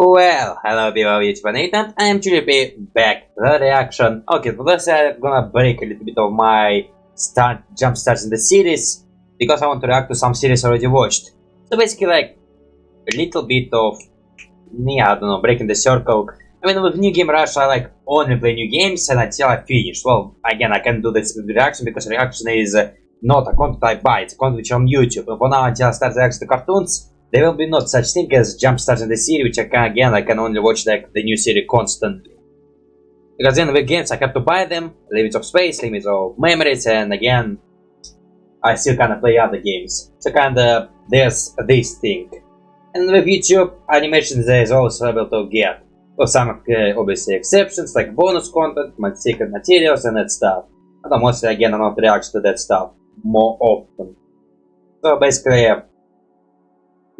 Well, hello people, it's Nathan. I am Chilipi back with the reaction. Okay, for this I'm gonna break a little bit of my jump starts in the series because I want to react to some series already watched. So basically like a little bit of I don't know, breaking the circle. I mean with New Game Rush I like only play new games and until I finish. Well, again I can do this with reaction because reaction is not a content I buy, it's a content which on YouTube. And for now until I start reacting to cartoons, there will be not such thing as jump starts in the series, which I can only watch like the new series constantly. Because then with games I have to buy them, limits of space, limits of memories, and again I still kinda play other games. So kinda there's this thing. And with YouTube animations there is also able to get. With some obviously exceptions like bonus content, secret materials and that stuff. But mostly again I'm not reacting to that stuff more often. So basically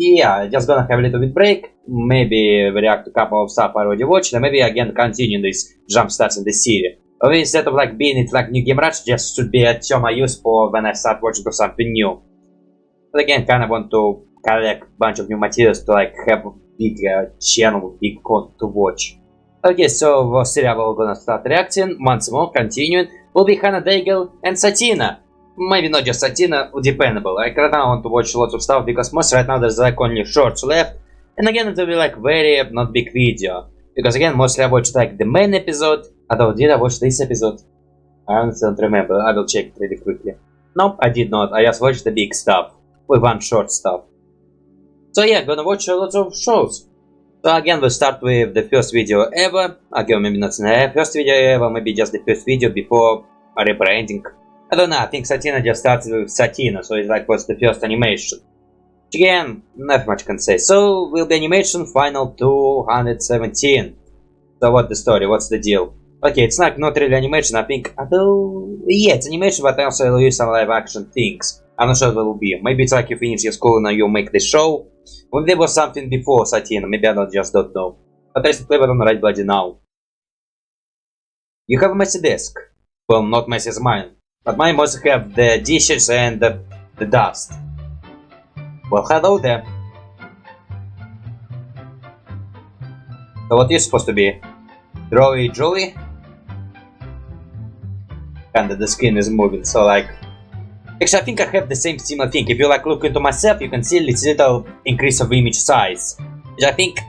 yeah, just gonna have a little bit break, maybe react to a couple of stuff I already watched, and maybe again continue this jump starts in the series. Or instead of like being it like New Game Rush, just should be a term I use for when I start watching to something new. But again, kinda want to collect a bunch of new materials to like have a big channel, big content to watch. Okay, so for series we're gonna start reacting, once more, continuing, will be Daigle and Satina. Maybe not just Satina, dependable. Like right now I want to watch lots of stuff because most right now there's like only shorts left. And again it will be like very not big video. Because again mostly I watched like the main episode. Although did I watch this episode? I honestly don't remember, I will check it really quickly. Nope, I did not, I just watched the big stuff. With one short stuff. So yeah, gonna watch lots of shows. So again we'll start with the first video ever. Okay, maybe not the first video ever, maybe just the first video before a rebranding. I don't know, I think Satina just started with Satina, so it's like what's the first animation. Which again, not much can say. So, will be animation final 217. So what's the story, what's the deal? Okay, it's not really animation, I think, although, yeah, it's animation, but I also will use some live action things. I'm not sure what it will be. Maybe it's like you finish your school and now you make the show. Maybe there was something before Satina, maybe I just don't know. But I should play it on right bloody now. You have a messy desk. Well, not messy as mine. But mine must have the dishes and the dust. Well, hello there. So what are you supposed to be? Drawy Joey? Kinda the skin is moving, so like... Actually, I think I have the same similar thing. If you like look into myself, you can see this little increase of image size. Which I think...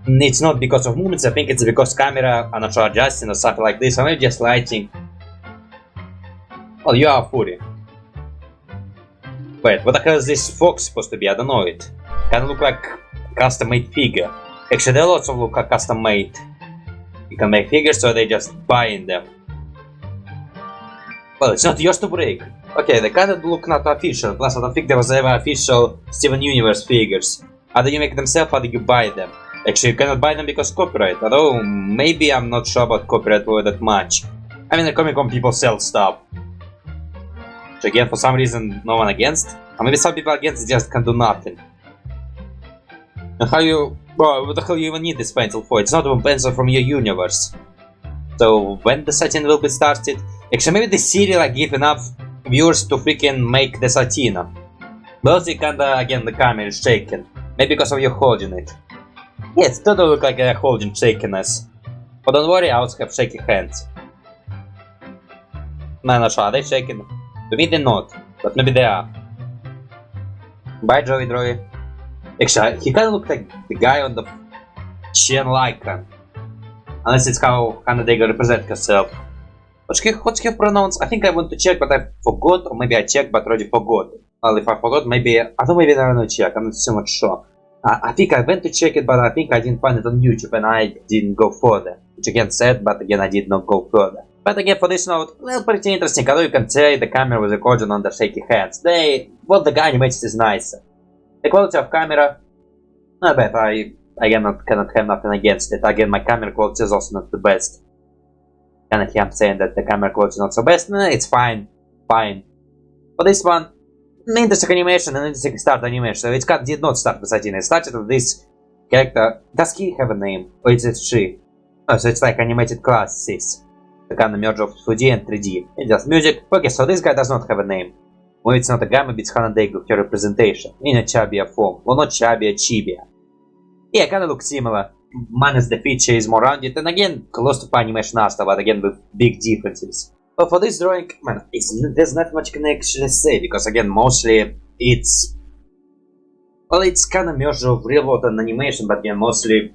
It's not because of movements, I think it's because camera, I'm not sure, adjusting or something like this, or maybe just lighting. Well, you are a furry. Wait, what the hell is this fox supposed to be? I don't know it. Kinda look like custom-made figure. Actually, there are lots of look like custom-made. You can make figures, so they just buying them. Well, it's not yours to break. Okay, they kinda look not official. Plus, I don't think there was ever official Steven Universe figures. Either you make them self, either you buy them. Actually, you cannot buy them because copyright. Although, maybe I'm not sure about copyright law that much. I mean, the Comic-Con people sell stuff. So again, for some reason, no one against. Or maybe some people against just can do nothing. And how you... Well, what the hell you even need this pencil for? It's not even pencil from your universe. So, when the Satina will be started? Actually, maybe the series like give enough viewers to freaking make the Satina. But also kinda, again, the camera is shaking. Maybe because of you holding it. Yeah, it totally look like a holding shakiness. But don't worry, I also have shaky hands. No, I'm not sure, are they shaking? To me they're not, but maybe they are. Bye Joey Droy. Actually, he kinda looked like the guy on the channel icon. Unless it's how Daigle represents herself. What's her pronouns? I think I want to check but I forgot, or maybe I checked but already forgot. Well, if I forgot, maybe... I don't maybe I don't check, I'm not so much sure. I think I went to check it, but I think I didn't find it on YouTube and I didn't go further. Which again sad, but again I did not go further. But again, for this note, well, pretty interesting, although you can say the camera was recorded on the shaky hands. Well, the guy animated is nicer. The quality of camera, not bad, I again cannot have nothing against it. Again, my camera quality is also not the best. Cannot hear I'm saying that the camera quality is not so best, no, it's fine, fine. For this one, interesting animation, an interesting start animation, so it did not start with Satina, it started with this character. Does he have a name? Or is it she? Oh, so it's like animated classes. The kind of merge of 2D and 3D. It's just music. Okay, so this guy does not have a name. Maybe it's not a guy, maybe it's Daigle, her representation. In a chubbier form. Well, not chubbier, chibia. Yeah, kinda looks similar. Minus the feature is more rounded, and again, close to animation Asta, but again with big differences. But for this drawing, man, there's not much can actually say, because again, mostly it's... Well, it's kinda merger of real world and animation, but again, mostly...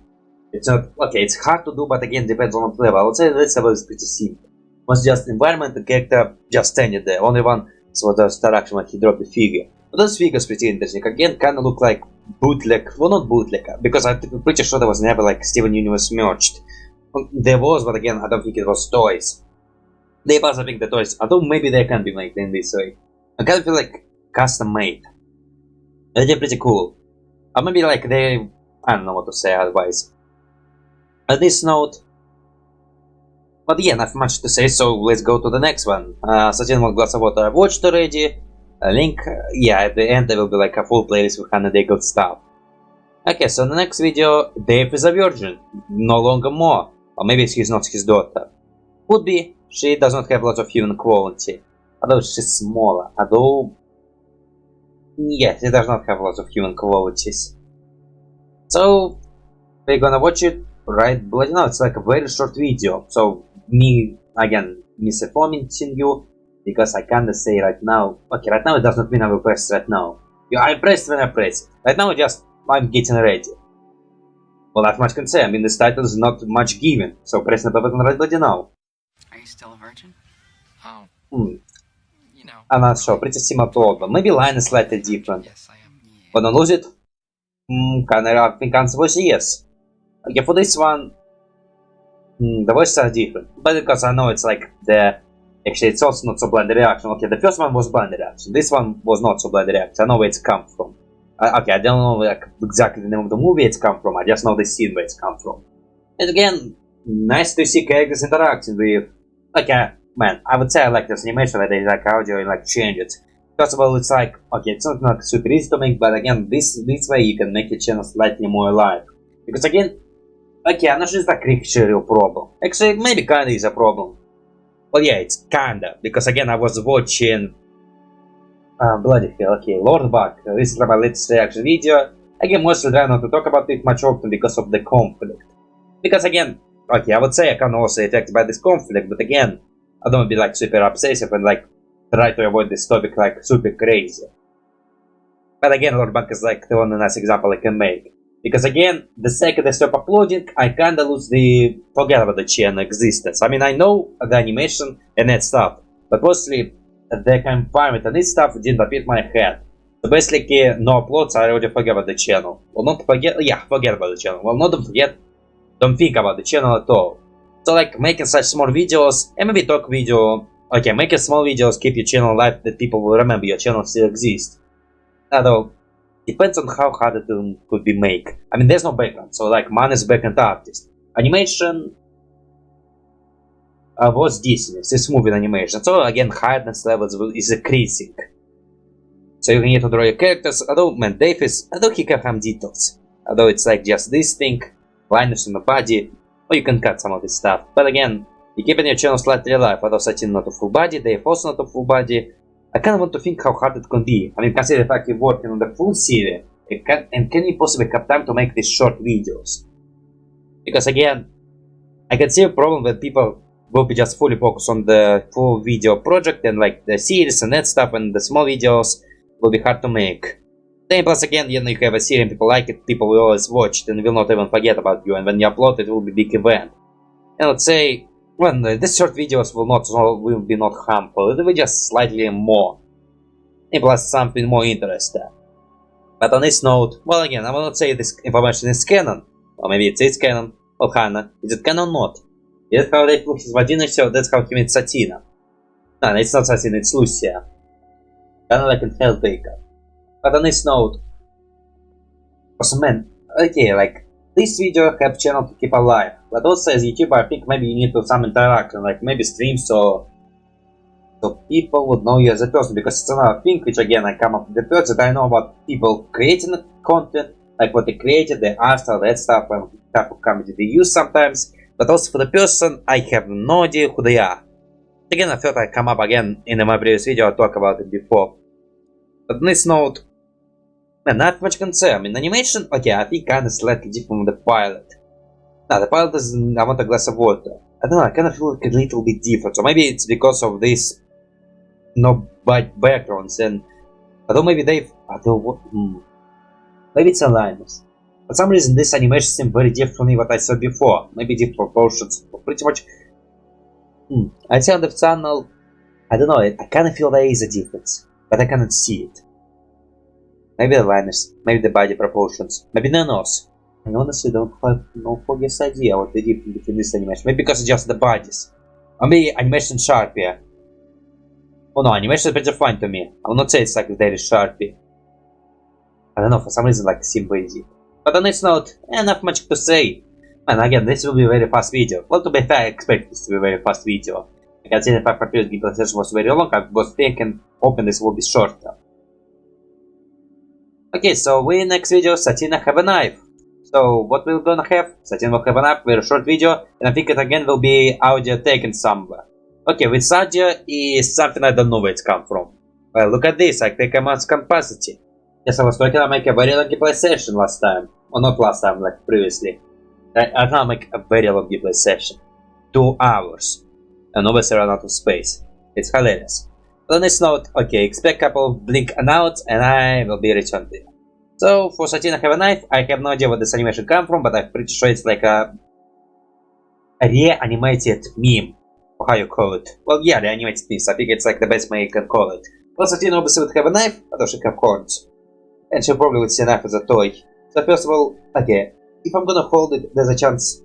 It's not... Okay, it's hard to do, but again, depends on what level. I would say this level is pretty simple. Was just environment, the character just standing there. Only one was the interaction when he dropped the figure. But those figures pretty interesting. Again, kinda look like bootleg. Well, not bootleg, because I'm pretty sure there was never like Steven Universe merged. There was, but again, I don't think it was toys. They must have picked the toys. Although maybe they can be made in this way. I kinda feel like custom made. They're pretty cool. Or maybe like they... I don't know what to say otherwise. On this note... But yeah, not much to say, so let's go to the next one. Satina Glass of Water I've watched already. A link, yeah, at the end there will be like a full playlist with Daigle stuff. Okay, so the next video, Dave is a virgin, no longer more. Or maybe he's not his daughter. Could be, she does not have lots of human quality. Although she's smaller, although... Yeah, she does not have lots of human qualities. So, we're gonna watch it right bloody now. It's like a very short video, so me, again, misinforming you, because I can't say right now. Okay, right now it does not mean I will press right now. I pressed when I press it. Right now I'm getting ready. Well, not much can say. I mean, this title is not much given, so press the button right bloody now. Are you still a virgin? Oh. You know. I'm not sure. Pretty similar to old one. Maybe line is slightly different. Yes, I am. Yeah. But don't lose it? I think answer was yes. Okay, for this one, the voices are different. But because I know it's like the... Actually, it's also not so blind reaction. Okay, the first one was blind reaction. This one was not so blind reaction. I know where it's come from. Okay, I don't know like exactly the name of the movie it's come from. I just know the scene where it's come from. And again, nice to see characters interacting with... Okay, man, I would say I like this animation where they like audio and like change it. First of all, it's like... Okay, it's not like super easy to make, but again, this way you can make your channel slightly more alive. Because again... Okay, I'm not sure it's like actually a real problem. Actually, maybe kinda is a problem. Well, yeah, it's kinda, because again, I was watching... bloody hell, okay, Lord Buck. This is my latest reaction video. Again, mostly try not to talk about it much often because of the conflict. Because again, okay, I would say I can also affected by this conflict, but again, I don't be like super obsessive and like try to avoid this topic like super crazy. But again, Lord Buck is like the only nice example I can make. Because again, the second I stop uploading, I kinda lose the... forget about the channel existence. I mean, I know the animation and that stuff, but mostly the environment and this stuff didn't appear in my head. So basically, no uploads, I already forget about the channel. Well, not forget... Yeah, forget about the channel. Well, not don't forget, don't think about the channel at all. So like, making such small videos, and maybe talk video... Okay, making small videos, keep your channel alive, that people will remember your channel still exists. Although... Depends on how hard it could be made. I mean, there's no background, so like, man is background artist. Animation was decent, it's smooth animation. So again, hardness levels is increasing. So you need to draw your characters. Although, man, Dave is... Although he can have details. Although it's like just this thing, liners on the body, or you can cut some of this stuff. But again, you're keeping your channel slightly alive. Although Satina not a full body, Dave also not a full body. I kind of want to think how hard it can be. I mean, consider the fact you're working on the full series, and can you possibly have time to make these short videos? Because again, I can see a problem that people will be just fully focused on the full video project and like the series and that stuff, and the small videos will be hard to make. Then plus again, you know, you have a series and people like it, people will always watch it and will not even forget about you, and when you upload it will be a big event. And let's say, well, these short videos will be not harmful, it will be just slightly more. And plus something more interesting. But on this note, well again, I will not say this information is canon. Or maybe it is canon. Or Hannah. Is it canon or not? That's how they put his vagina, so that's how he made Satina. No, it's not Satina, it's Lucia. Kinda like an Helltaker. But on this note... Also man, okay, like... This video have channel to keep alive, but also as YouTuber I think maybe you need to some interaction, like maybe streams so people would know you as a person, because it's another thing which again I come up with the first that I know about people creating content, like what they created, their art style, that stuff, and type of comedy they use sometimes, but also for the person I have no idea who they are. Again, I thought I'd come up again in my previous video, I talked about it before. But on this note, Man, not much concern. I mean, animation, okay, I think kind of slightly different from the pilot. No, the pilot is I want a glass of water. I don't know, I kind of feel like a little bit different. So maybe it's because of this no backgrounds and although maybe they've maybe it's alignments. For some reason this animation seems very different from what I saw before. Maybe different proportions. Pretty much I'd say on the channel I don't know, I kinda feel there is a difference. But I cannot see it. Maybe the liners, maybe the body proportions, maybe the nose. I honestly don't have no foggiest idea what the difference between this animation. Maybe because it's just the bodies. Or maybe animation sharpie. Oh no, animation is pretty fine to me. I will not say it's like very sharpie. I don't know, for some reason like simple easy. But on its note, not much to say. And again, this will be a very fast video. Well, to be fair, I expect this to be a very fast video. Considering if I prepared gameplay session was very long, I was thinking, hoping this will be shorter. Okay, so we in next video, Satina have a knife. So what we're gonna have? Satina will have a knife, very short video, and I think it again will be audio taken somewhere. Okay, with Sadia is something I don't know where it's come from. Well, look at this, I take a month's capacity. Yes, I was talking about make a very long gameplay session last time. Or not last time, like previously. I now make a very long gameplay session. 2 hours. And obviously run out of space. It's hilarious. But on this note, okay, expect a couple of blink and out, and I will be returned here. So, for Satina have a knife, I have no idea where this animation come from, but I'm pretty sure it's like a reanimated meme. Or how you call it. Well, yeah, reanimated meme, I think it's like the best way you can call it. Well, Satina obviously would have a knife, but she have horns. And she probably would see a knife as a toy. So first of all, okay, if I'm gonna hold it, there's a chance.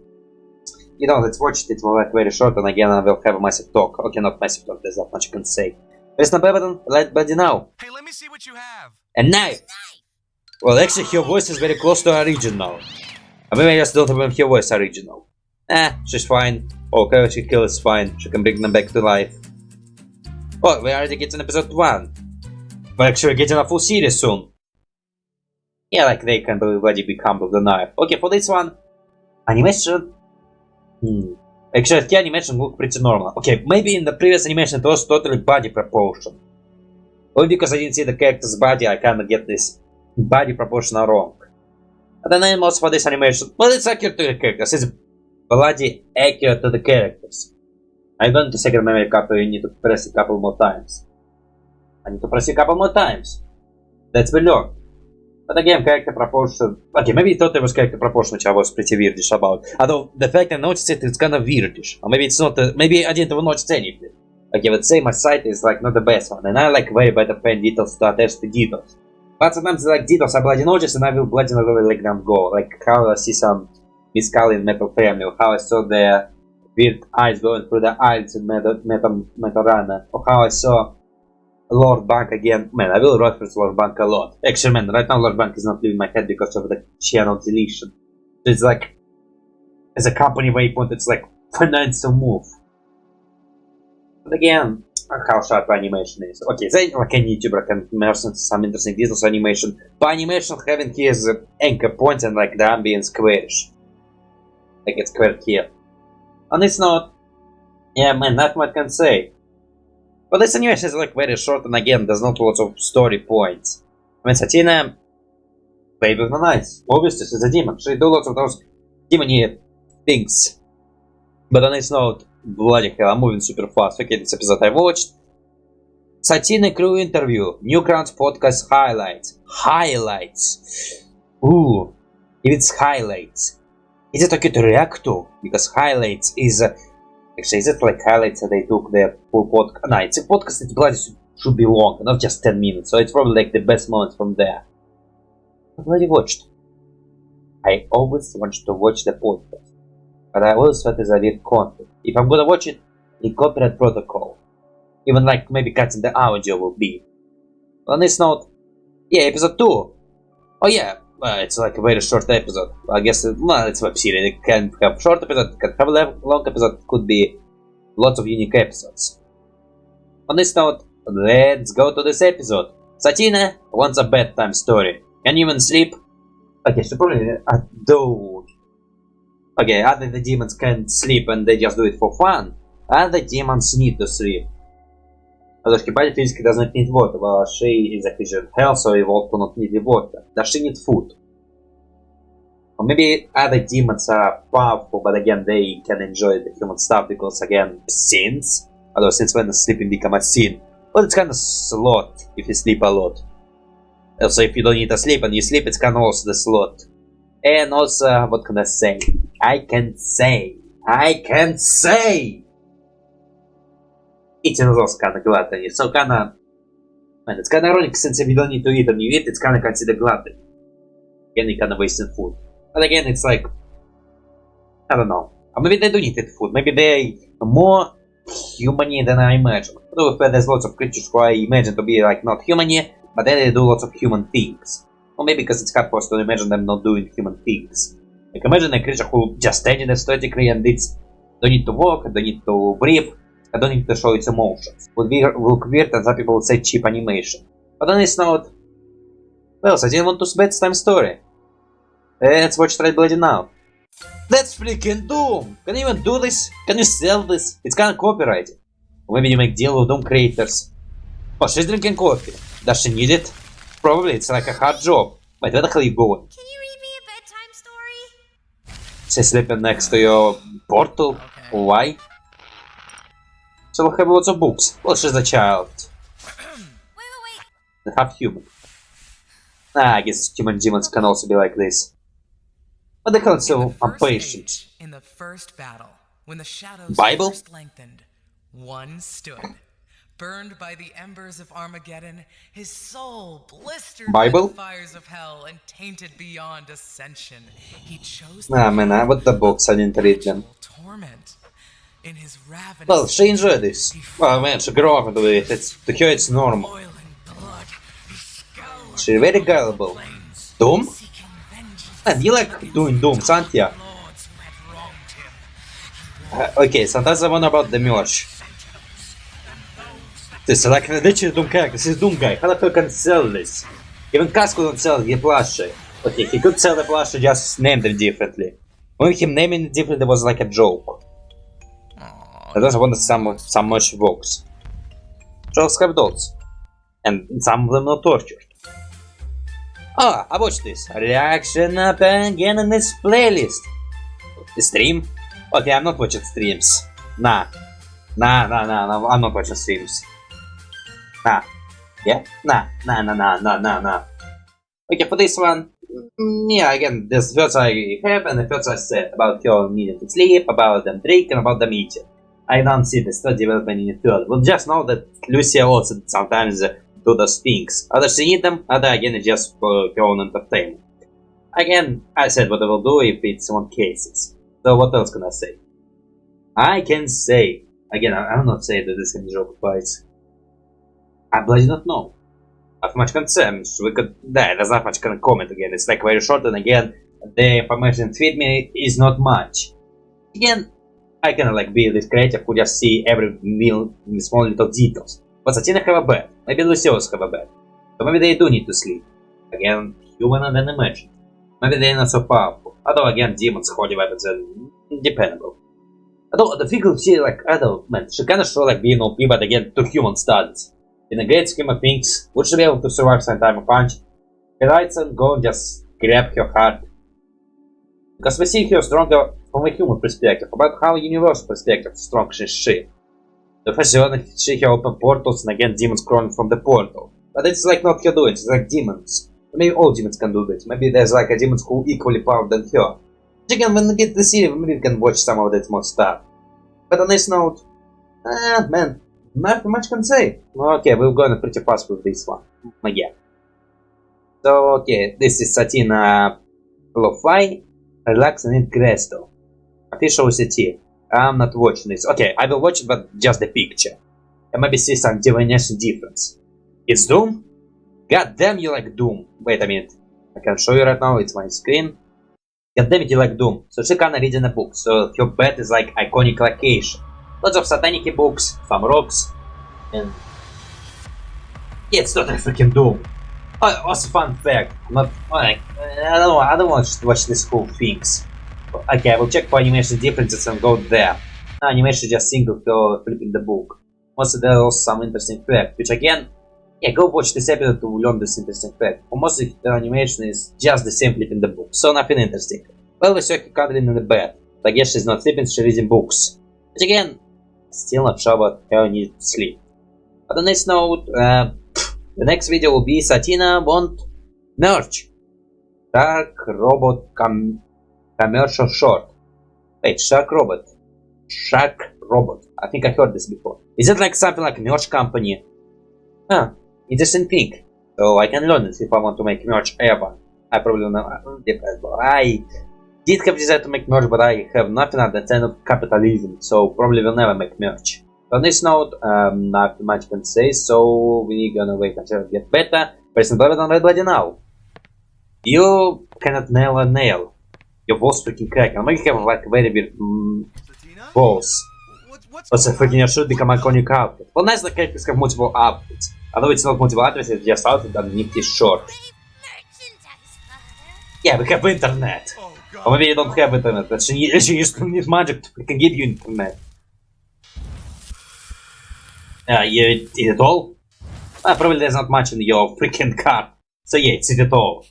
You know, let's watch it, it's like very short, and again I will have a massive talk. Okay, not massive talk, there's not much I can say. There's no better let Buddy know. Hey, let me see what you have. A knife! Well, actually her voice is very close to original. I maybe I just don't remember her voice original. She's fine. Okay, she kills fine, she can bring them back to life. Oh, we already get in episode 1. We're actually getting a full series soon. Yeah, like they can already become with the knife. Okay, for this one, animation. Actually, the animation look pretty normal. Okay, maybe in the previous animation it was totally body proportion. Only because I didn't see the character's body, I kinda get this body proportion wrong. And then animals for this animation, well, it's accurate to the characters. It's bloody accurate to the characters. I'm going to second memory card, you need to press a couple more times. I need to press a couple more times. That's below. But again, character proportion. Okay, maybe I thought there was character proportion, which I was pretty weirdish about. Although the fact I noticed it, it's kind of weirdish. Or maybe it's not. Maybe I didn't even notice anything. Okay, but say my sight is like not the best one, and I like very bad at paying details to attach to details. But sometimes like details I bloody notice, and I will bloody not really let them go. Like how I see some miscall in Metal Family, or how I saw the weird eyes going through the eyes in Metal Runner, or how I saw Lord Bank again. Man, I will reference Lord Bank a lot. Actually, man, right now Lord Bank is not leaving my head because of the channel deletion. So it's like, as a company waypoint, it's like financial move. But again, how sharp animation is. Okay, then like any YouTuber can mention some interesting details animation. But animation having here is the anchor point and like the ambient squarish. Like it's square here. On this note, yeah, man, not much can say. But this animation is like very short, and again, there's not lots of story points. I mean, Satina, baby of the nice. Obviously, she's a demon. She do lots of those demony things. But on this note, bloody hell, I'm moving super fast. Okay, this episode I watched. Satina crew interview. Newgrounds podcast highlights. Highlights. Ooh, if it's highlights, is it okay to react to? Because highlights is. Actually, is it like highlights that they took their full podcast? No, it's a podcast that bloody should be long, not just 10 minutes. So it's probably like the best moments from there. I've already watched. I always want to watch the podcast. But I always thought it's a weird content. If I'm gonna watch it, the copyright protocol. Even like maybe cutting the audio will be. On this note, yeah, episode 2. Oh yeah, it's like a very short episode. I guess, well, it's a web series. It can have short episode, it can have a long episode, it could be lots of unique episodes. On this note, let's go to this episode. Satina wants a bedtime story. Can you even sleep? Okay, so probably do. Okay, either the demons can't sleep and they just do it for fun, other demons need to sleep. Although her body physically does not need water, while she is a creature of hell, so evolved to not need the water. Does she need food? Or maybe other demons are powerful, but again they can enjoy the human stuff because again, sins. Although since when sleeping become a sin? Well, it's kind of slot if you sleep a lot. Also, if you don't need to sleep and you sleep, it's kind of also the slot. And also, what can I say? I can say! Eating is also kind of gluttony, so kind of... Man, it's kind of ironic since if you don't need to eat and you eat, it's kind of considered gluttony. Again, you're kind of wasting food. But again, it's like... I don't know. Or maybe they do need to eat food. Maybe they're more human than I imagine. Although there's lots of creatures who I imagine to be like not human, but then they do lots of human things. Or maybe because it's hard for us to imagine them not doing human things. Like imagine a creature who just standing there statically and it's don't need to walk, don't need to breathe, I don't need to show its emotions. Would be look weird and some people would say cheap animation. But on this note, well, so I didn't want to bedtime story. Let's watch Straight Bloody now. That's freaking Doom! Can you even do this? Can you sell this? It's kinda copyrighted. Or maybe you make deal with Doom creators. Oh, she's drinking coffee. Does she need it? Probably, it's like a hard job. Wait, where the hell are you going? Can you read me a bedtime story? She's sleeping next to your portal? Okay. Why? So we'll have lots of books. Well, she's a child. Wait. Half human. I guess human demons can also be like this. But they can't so impatient. In the first battle, when the shadows Bible? first lengthened, one stood. Burned by the embers of Armageddon, his soul blistered Bible? by the fires of hell and tainted beyond ascension. He chose Nah, man, I want the books, I didn't read them. torment. In his ravenous Well, she enjoyed this. Well, man, she grew up with it. To her, it's normal. boiling blood, he scoured She's very gullible. flames, Doom? seeking vengeance Man, you like doing Doom, aren't ya? lords who had wronged him. Okay, sometimes I wonder about the merch. This is like literally Doom character. This is Doom guy. How the hell can sell this? Even Cass couldn't sell the plushie. Okay, he could sell the plushie, just named them differently. When him naming it differently was like a joke. I just wanted some much books. Trolls have dolls. And some of them not tortured. Ah, I watched this. Reaction up again in this playlist. The stream? Okay, I'm not watching streams. Nah, I'm not watching streams. Nah. Yeah? Nah. Okay, for this one, yeah, again, this words I have and the words I said about her needing to sleep, about them drinking, about them eating. I don't see the story development in the third. We'll just know that Lucia also sometimes do those things. Either she need them, either again it's just for her own entertainment. Again, I said what I will do if it's on cases. So what else can I say? I can say, again, I'm not saying that this can be joke twice. I bloody don't know. Not much concern, so we could, there's not much comment again, it's like very short and again, the information feed me is not much. Again, I can like be this creative who just see every small little details. But Satina have a bed, maybe Lucia also have a bed. So maybe they do need to sleep. Again, human than imagined. Maybe they're not so powerful. Although again, demons, holy weapons are dependable. Although the figure she like, I don't man, she kinda show like being OP, but again, to human studies. In a great scheme of things, would she be able to survive some time a punch? He writes and go and just grab her heart. Because we see her stronger from a human perspective, about how universal perspective strong is she. The first one, she can open portals and again demons crawling from the portal. But it's like not her doing, it's like demons. Maybe all demons can do this, maybe there's like a demons who equally powerful than her. Again, when we get the series, maybe we can watch some of that more stuff. But on this note, man, not much can say. Okay, we're going pretty fast with this one. Again. So, okay, this is Satina Lo-Fi, Relax and Eat Crystal. Official OST. I'm not watching this. Okay, I will watch it, but just the picture. And maybe see some divination difference. It's Doom? God damn, you like Doom. Wait a minute. I can show you right now, it's my screen. God damn it, you like Doom. So she kinda reading a book, so her bed is like iconic location. Lots of satanic books, some rocks, and yeah, it's totally freaking Doom. Oh, also fun fact, not like I don't want to watch these cool things. Okay, I will check for animation differences and go there. Animation just single for flipping the book. mostly there was some interesting fact, which again, yeah, go watch this episode to learn this interesting fact. For most of the animation is just the same flip in the book, so nothing interesting. Well, we saw her cuddling in the bed, but I guess she's not sleeping, she's reading books. But again, still not sure about her need to sleep. But on this note, the next video will be Satina want merch. Shark Robot commercial short. Wait, Shark Robot. Shark Robot. I think I heard this before. Is it like something like merch company? Huh, interesting thing. So I can learn it if I want to make merch ever. I probably don't depends. I did have desire to make merch, but I have nothing at the end of capitalism, so probably will never make merch. On this note, not much can say, so we're gonna wait until it gets better. Pressing button on red body now. You cannot nail a nail. Your balls freaking crack. I might have like very weird balls. What's a freaking should become iconic outfit. Well, nice the characters have multiple outfits. Although it's not multiple outfits, it's just outfit underneath his short. Yeah, we have internet. Or maybe you don't have internet, but you still need magic to freaking give you internet. You eat it all? Probably there's not much in your freaking car. So yeah, it's it all.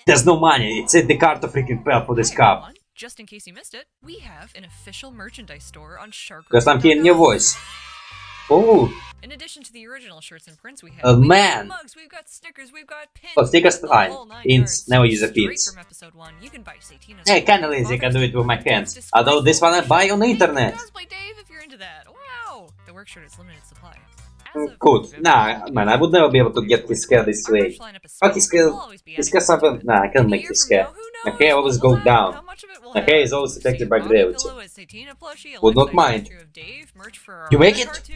There's no money, it's in the car to freaking pay for this cup. Just in case you missed it, we have an official merchandise store on Shark. Because I'm hearing your voice. Oh. In addition to the original shirts and prints we have, Oh man! mugs, we've got stickers, we've got pins. Oh, stickers fine. Pins, never use a Straight pins. from episode 1, you can buy Satina's Hey, kinda lazy, I can do it with my hands. Although this one I buy on the internet. Cosplay Dave, if you're into that. Wow! The work shirt is limited supply. Good. Nah, man, I would never be able to get his hair this way. Fuck his hair something. Nah, I can't make his hair. My hair always goes down. My hair is always affected by gravity. Would not mind. You make it?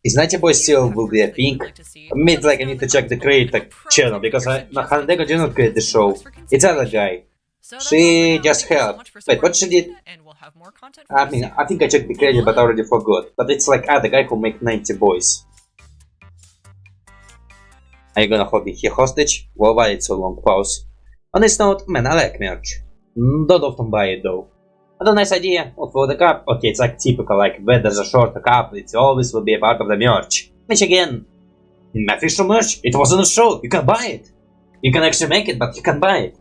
Is NautiBuoys still will be a thing? I mean, like I need to check the creator channel because Daigle did not create the show. It's other guy. She just helped. Wait, what she did? I mean, I think I checked the credit, but I already forgot. But it's like the guy who make NautiBuoys. Are you gonna hold me here hostage? Well, why it's so long pause? On this note, man, I like merch. Don't often buy it though. But a nice idea. Oh, for the cup. Okay, it's like typical, like when there's a short cup, it always will be a part of the merch. Which again, in official merch, it wasn't a show. You can buy it. You can actually make it, but you can buy it.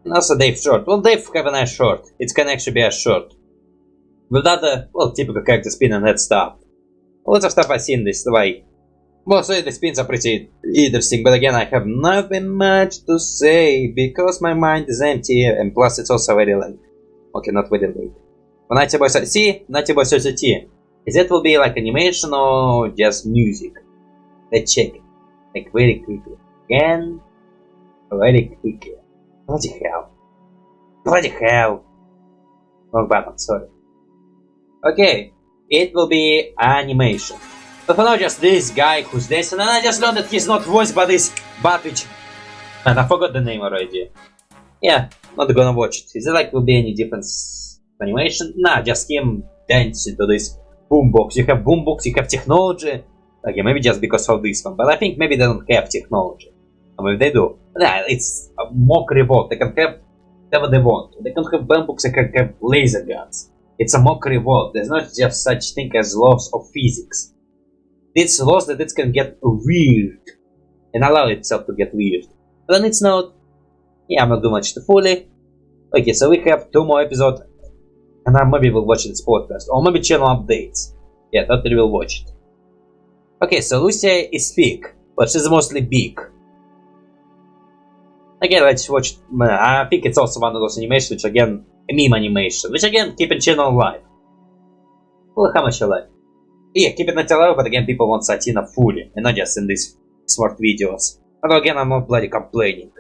And also Dave's short. Well, Dave have a nice short. It can actually be a short. With other, well, typical character spin and that stuff. Lots of stuff I've seen this way. Mostly the spins are pretty interesting, but again I have nothing much to say because my mind is empty and plus it's also very late. Okay, not very late. When NautiBuoys OST, NautiBuoys OST. Is that will be like animation or just music? Let's check it. Like very quickly. Again, very quickly. Bloody hell. Bloody hell. Wrong button, sorry. Okay, it will be animation. But for now, just this guy who's dancing, and I just learned that he's not voiced by this bat which... Man, I forgot the name already. Yeah, not gonna watch it. Is it like will be any difference animation? Nah, just him dancing to this boombox. You have boombox, you have technology. Okay, maybe just because of this one, but I think maybe they don't have technology. Or maybe they do. Yeah, it's a mock revolt. They can have whatever they want. They can have boombox, they can have laser guns. It's a mock revolt. There's not just such thing as laws of physics. It's laws that it can get weird and allow itself to get weird. But then it's not. Yeah, I'm not doing much to fully. Okay, so we have 2 more episodes, and I maybe will watch this podcast, or maybe channel updates. Yeah, totally will watch it. Okay, so Lucia is Thicc, but she's mostly big. Again, let's watch. I think it's also one of those animations, which again, a meme animation, which again, keeping channel alive. Well, how much alive? Yeah, keep it not alive, but again, people want Satina fully, and not just in these smart videos. Although again, I'm not bloody complaining.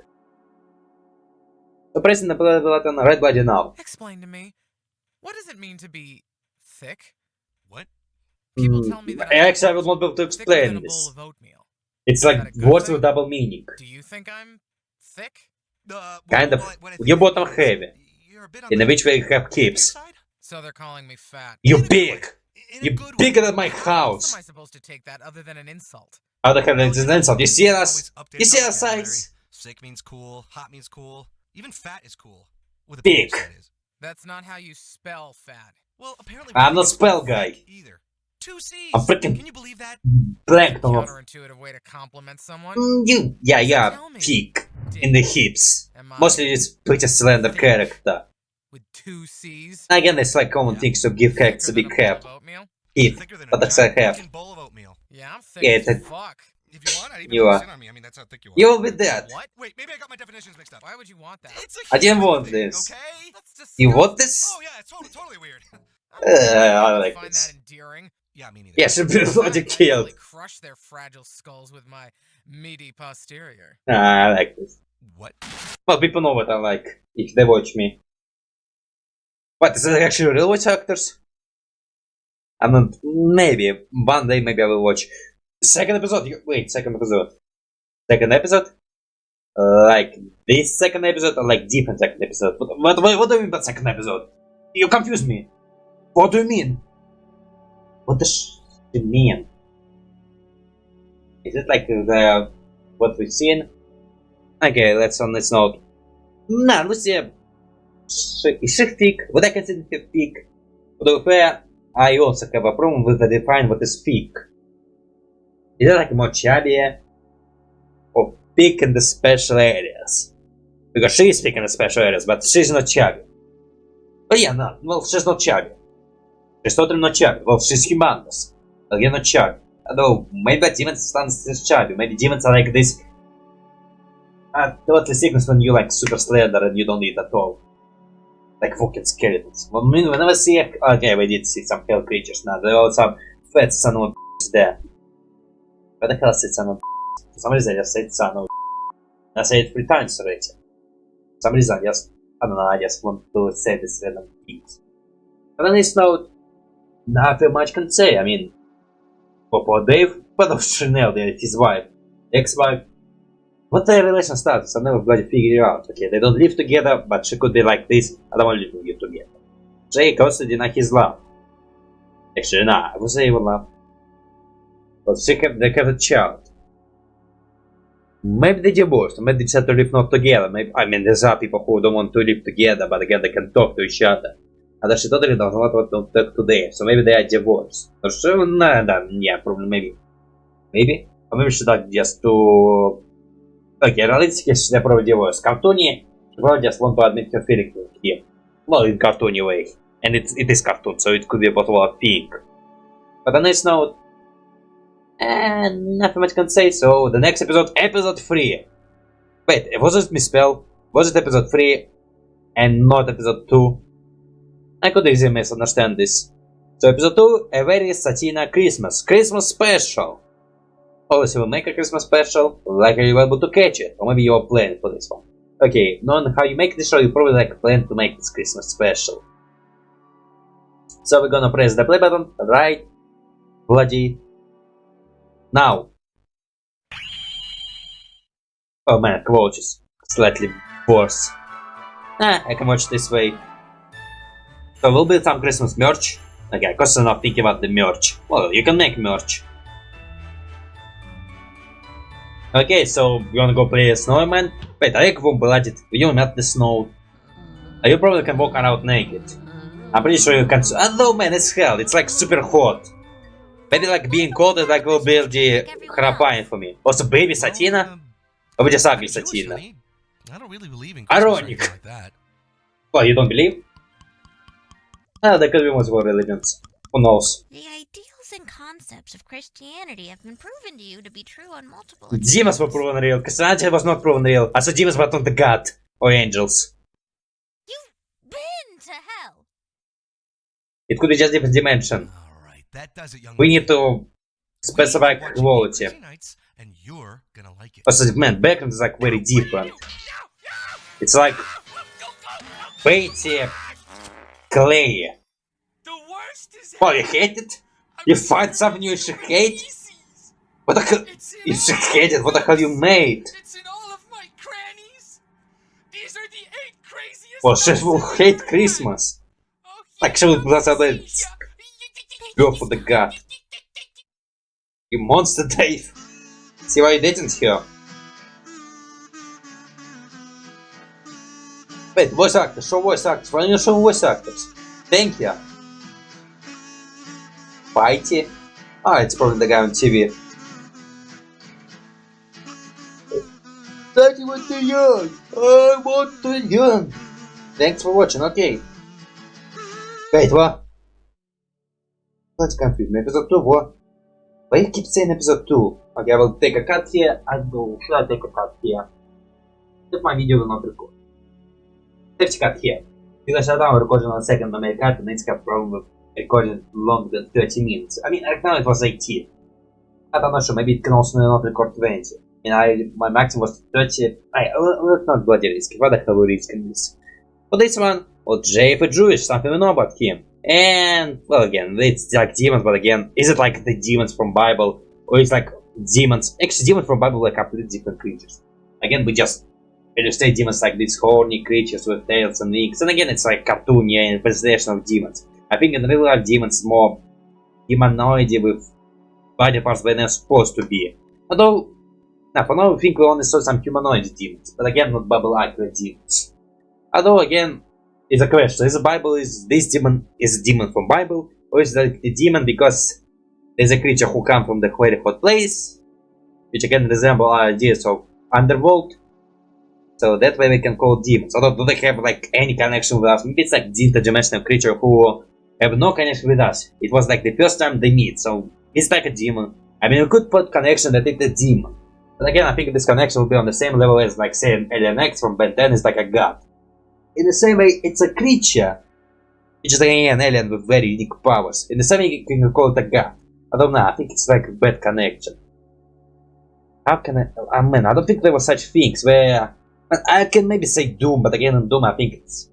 So pressing the button, red bloody now. Explain to me, what does it mean to be thick? What? People tell me that Actually, I would not be able to explain this. It's like words with double meaning. Do you think I'm thick? Kind of. You bottom heavy. In which way you have hips. So they're calling me fat. You big! You're bigger than my house! How am I supposed to take that other than an insult? How the hell is this an insult? You see us? You see our size? Sick means cool, hot means cool, even fat is cool. With a Big. that is. That's not how you spell fat. Well, apparently I'm not spell guy. Either. 2 C's. I'm freaking Can you believe that? blanked on Counterintuitive way to compliment someone. you. Yeah, Tell me, thick in the hips. am I Mostly it's pretty slender thick character. with 2 C's? Again, it's like common things to give characters a Thicker big than a bowl cap. of oatmeal? Hip, Thicker than but a that's I giant have. fucking bowl of oatmeal. Yeah, I'm thick Yeah, as it's a- fuck. If you want, I'd even You put are. this in on me. I mean, that's how thick you are. You'll be dead. What? Wait, maybe I got my definitions mixed up. Why would you want that? It's a I didn't human want thing, this. Okay? That's disgusting. You want this? Oh yeah, it's totally weird. I like find this. that endearing. Yeah, me neither. Yeah, should be In fact, bloody I killed. usually crush their fragile skulls with my meaty posterior. I like this. What? Well, people know what I like if they watch me. What, is it actually real voice actors? I'm not. Maybe. One day, maybe I will watch. Second episode. Wait, second episode. Second episode? Like this second episode or like different second episode? What do you mean by second episode? You confuse me. What do you mean? What does it mean? Is it like the what we've seen? Okay, let's on this note. Nah, Lucia is she thick? Would I consider her thick? To be fair, I also have a problem with the define what is thick. Is it like more chubby or thick in the special areas? Because she is thick in the special areas, but she's not chubby. But yeah, no, well, she's not chubby. She's totally not chubby. Well, she's humongous. But you're not chubby. Although, maybe demons stand is chubby. Maybe demons are like this. Totally sickness when you like super slender and you don't eat at all. Like fucking skeletons. Well, we never see. Okay, we did see some hell creatures now. There are some fat son of a there. Where the hell is it son of a For some reason I just said son of a I said it 3 times already. For some reason I don't know, I just want to say this random things. But on this note, nothing much can say. I mean, for Dave, but of Chanel, his wife, ex-wife, what their relation status? I never bloody figured it out. Okay, they don't live together, but she could be like this. I don't want to live together. Jake also denied his love. Actually, nah, I would say even love. But they have a child. Maybe they divorced, maybe they decide to live not together. Maybe, I mean, there's other people who don't want to live together, but again, they can talk to each other. And she totally doesn't want to talk today, so maybe they are divorced. Or so, nah, yeah, probably, maybe. Maybe? Or maybe she like just to... Okay, realistically, they're probably divorced. Cartoony, she probably just want to admit her feelings to him. Well, in cartoony way. And it is cartoon, so it could be a bottle of pink. But on this note, nothing much can say, so the next episode, episode 3. Wait, was it misspelled? Was it episode 3 and not episode 2? I could easily misunderstand this. So episode 2, a very Satina Christmas special. Obviously we'll make a Christmas special, likely you'll be able to catch it, or maybe you're planning for this one. Okay, knowing how you make this show, you probably like plan to make this Christmas special. So we're gonna press the play button right bloody now. Oh man, quality is slightly worse. I can watch this way. So will be some Christmas merch. Okay, cause I'm not thinking about the merch. Well, you can make merch. Okay, so you wanna go play a snowman? Wait, are you warm-blooded? You met the snow. You probably can walk around naked. I'm pretty sure you can. Oh no, man, it's hell. It's like super hot. Maybe like being cold is like will be the horrifying for me. Also, baby Satina? Or we just ugly Satina? I don't really believe in Ironic. like that. Well, you don't believe? There could be multiple religions. Who knows? The ideals and concepts of Christianity have been proven to you to be true on multiple Demons were proven real. Christianity was not proven real. Also, demons were not the god or angels. You've been to hell. It could be just different dimension. Alright, that does it, young We lady. need to specify We are watching quality. Crazy Nights, and you're gonna like it. Also, man, background is like very different. It's like pretty clear. The worst is Oh, you hate it? You find something you should hate? What the hell? You should hate it. What the hell you made? It's in all of my crannies. These are the 8 craziest. Well, she will hate Christmas. Like she will blast out it. Go for the god. You monster, Dave. See why you didn't here? Wait, voice actors, show voice actors. Why don't you show voice actors? Thank you. Party. Oh, it's probably the guy on TV. 31 too young! I want to young! Thanks for watching, okay. Wait, what? Let's confuse me. Episode 2, what? Why you keep saying episode 2? Okay, I will take a cut here. Should I take a cut here? If my video will not record. Let's cut here. Because I don't record on a second on my cut and it's got problem with recording longer than 30 minutes. I mean, right now it was 18. But I'm not sure, maybe it can also not record 20. And my maximum was 30. Let's not bloody risk. What the hell we risk in this? For this one, well, JF Jewish, something we know about him. And, well, again, it's like demons, but again, is it like the demons from Bible? Or it's like demons? Actually, demons from Bible are completely different creatures. Again, we just illustrate demons like these horny creatures with tails and wings. And again, it's like cartoon, yeah, representation of demons. I think in real life, demons more humanoid with body parts than they're supposed to be. Although, now, for now, I think we only saw some humanoid demons. But again, not Bible-accurate demons. Although, again, it's a question. Is this demon is a demon from Bible? Or is it a demon because there's a creature who comes from the very hot place? Which again resemble our ideas of underworld. So that way we can call demons. Although do they have like any connection with us? Maybe it's like interdimensional creature who have no connection with us. It was like the first time they meet, so it's like a demon. I mean, we could put connection that it's a demon. But again, I think this connection will be on the same level as like saying Alien X from Ben 10 is like a god. In the same way, it's a creature, which is again an alien with very unique powers. In the same way, you can call it a god. I don't know, I think it's like a bad connection. How can I mean, I don't think there were such things where... I can maybe say Doom, but again in Doom I think it's...